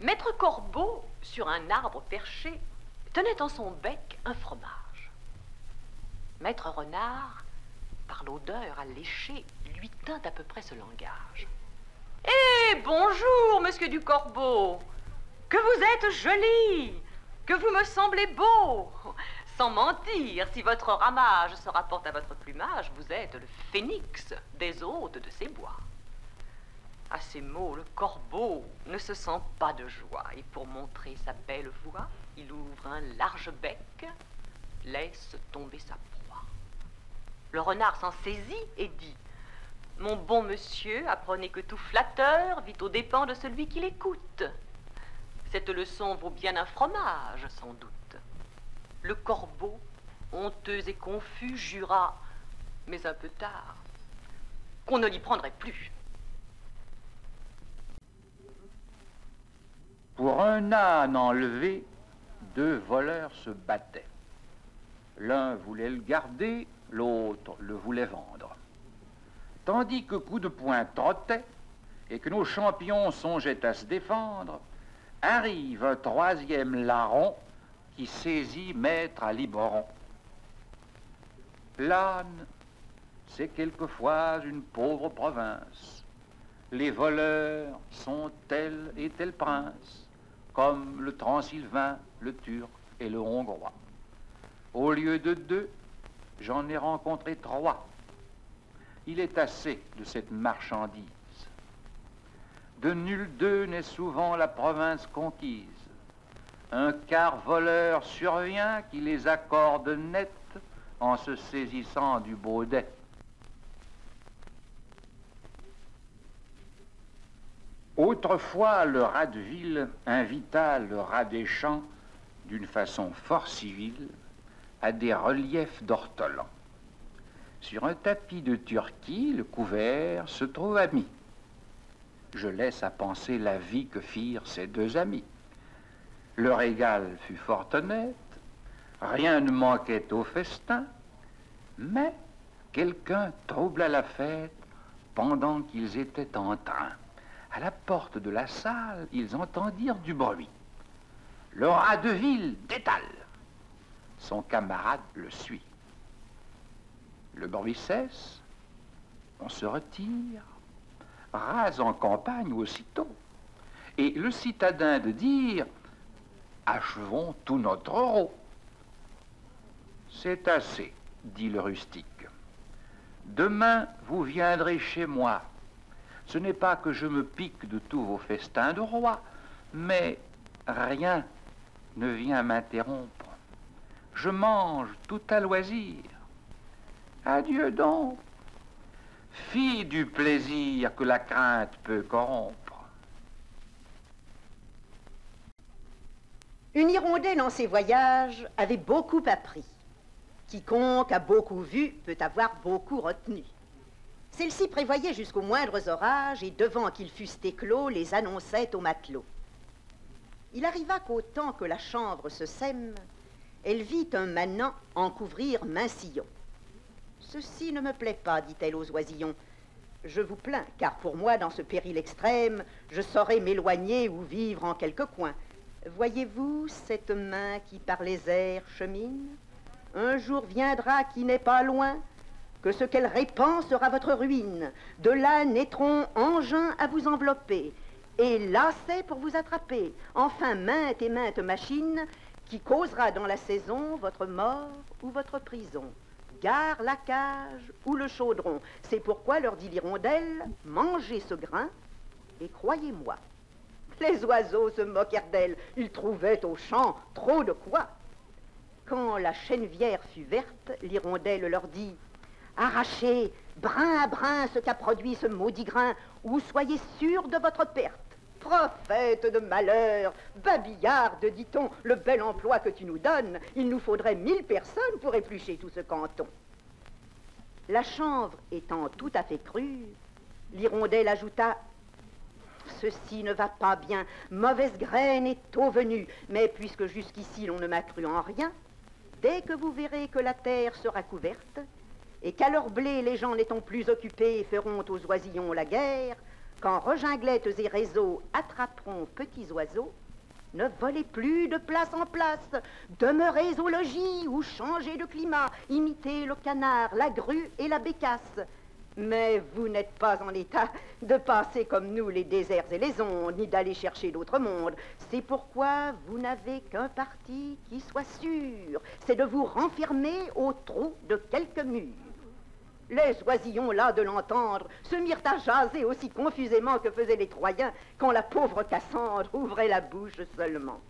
Maître Corbeau, sur un arbre perché, tenait en son bec un fromage. Maître Renard, par l'odeur alléchée, lui tint à peu près ce langage. « Eh, bonjour, monsieur du Corbeau! Que vous êtes joli! Que vous me semblez beau! Sans mentir, si votre ramage se rapporte à votre plumage, vous êtes le phénix des hôtes de ces bois. » À ces mots, le corbeau ne se sent pas de joie, et pour montrer sa belle voix, il ouvre un large bec, laisse tomber sa proie. Le renard s'en saisit et dit: « Mon bon monsieur, apprenez que tout flatteur vit aux dépens de celui qui l'écoute. Cette leçon vaut bien un fromage, sans doute. » Le corbeau, honteux et confus, jura, mais un peu tard, qu'on ne l'y prendrait plus. Pour un âne enlevé, 2 voleurs se battaient. L'un voulait le garder, l'autre le voulait vendre. Tandis que coup de poing trottait et que nos champions songeaient à se défendre, arrive un 3e larron qui saisit maître à Liboron. L'âne, c'est quelquefois une pauvre province. Les voleurs sont tel et tel prince, comme le Transylvain, le Turc et le Hongrois. Au lieu de 2, j'en ai rencontré 3. Il est assez de cette marchandise. De nul d'eux n'est souvent la province conquise. Un quart voleur survient qui les accorde net en se saisissant du baudet. Autrefois, le rat de ville invita le rat des champs, d'une façon fort civile, à des reliefs d'ortolans. Sur un tapis de Turquie, le couvert se trouva mis. Je laisse à penser la vie que firent ces 2 amis. Le régal fut fort honnête, rien ne manquait au festin, mais quelqu'un troubla la fête pendant qu'ils étaient en train. À la porte de la salle, ils entendirent du bruit. Le rat de ville détale. Son camarade le suit. Le bruit cesse, on se retire, rase en campagne aussitôt, et le citadin de dire: « Achevons tout notre euro. » C'est assez, dit le rustique. Demain, vous viendrez chez moi. Ce n'est pas que je me pique de tous vos festins de roi, mais rien ne vient m'interrompre. Je mange tout à loisir. Adieu donc. Fille du plaisir que la crainte peut corrompre. Une hirondelle en ses voyages avait beaucoup appris. Quiconque a beaucoup vu peut avoir beaucoup retenu. Celle-ci prévoyait jusqu'aux moindres orages et devant qu'ils fussent éclos, les annonçait aux matelots. Il arriva qu'au temps que la chanvre se sème, elle vit un manant en couvrir maint sillon. « Ceci ne me plaît pas, dit-elle aux oisillons. Je vous plains, car pour moi, dans ce péril extrême, je saurais m'éloigner ou vivre en quelque coin. Voyez-vous cette main qui par les airs chemine? Un jour viendra qui n'est pas loin, que ce qu'elle répand sera votre ruine. De là naîtront engins à vous envelopper, et lacets pour vous attraper. Enfin, maintes et maintes machines qui causera dans la saison votre mort ou votre prison. Gare la cage ou le chaudron. C'est pourquoi leur dit l'hirondelle, mangez ce grain, et croyez-moi. Les oiseaux se moquèrent d'elle, ils trouvaient au champ trop de quoi. Quand la chènevière fut verte, l'hirondelle leur dit: arrachez, brin à brin, ce qu'a produit ce maudit grain, ou soyez sûrs de votre perte. Prophète de malheur, babillarde, dit-on, le bel emploi que tu nous donnes, il nous faudrait 1000 personnes pour éplucher tout ce canton. La chanvre étant tout à fait crue, l'hirondelle ajouta: ceci ne va pas bien, mauvaise graine est tôt venue, mais puisque jusqu'ici l'on ne m'a cru en rien, dès que vous verrez que la terre sera couverte, et qu'à leur blé les gens n'étant plus occupés feront aux oisillons la guerre, quand reginglettes et réseaux attraperont petits oiseaux, ne volez plus de place en place, demeurez au logis ou changez de climat, imitez le canard, la grue et la bécasse. Mais vous n'êtes pas en état de passer comme nous les déserts et les ondes, ni d'aller chercher d'autres mondes. C'est pourquoi vous n'avez qu'un parti qui soit sûr, c'est de vous renfermer au trou de quelques murs. Les oisillons, là de l'entendre, se mirent à jaser aussi confusément que faisaient les Troyens quand la pauvre Cassandre ouvrait la bouche seulement.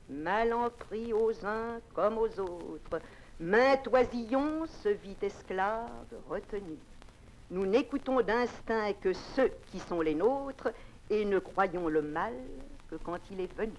Mal en pris aux uns comme aux autres, maint oisillon se vit esclave retenu. Nous n'écoutons d'instinct que ceux qui sont les nôtres et ne croyons le mal que quand il est venu.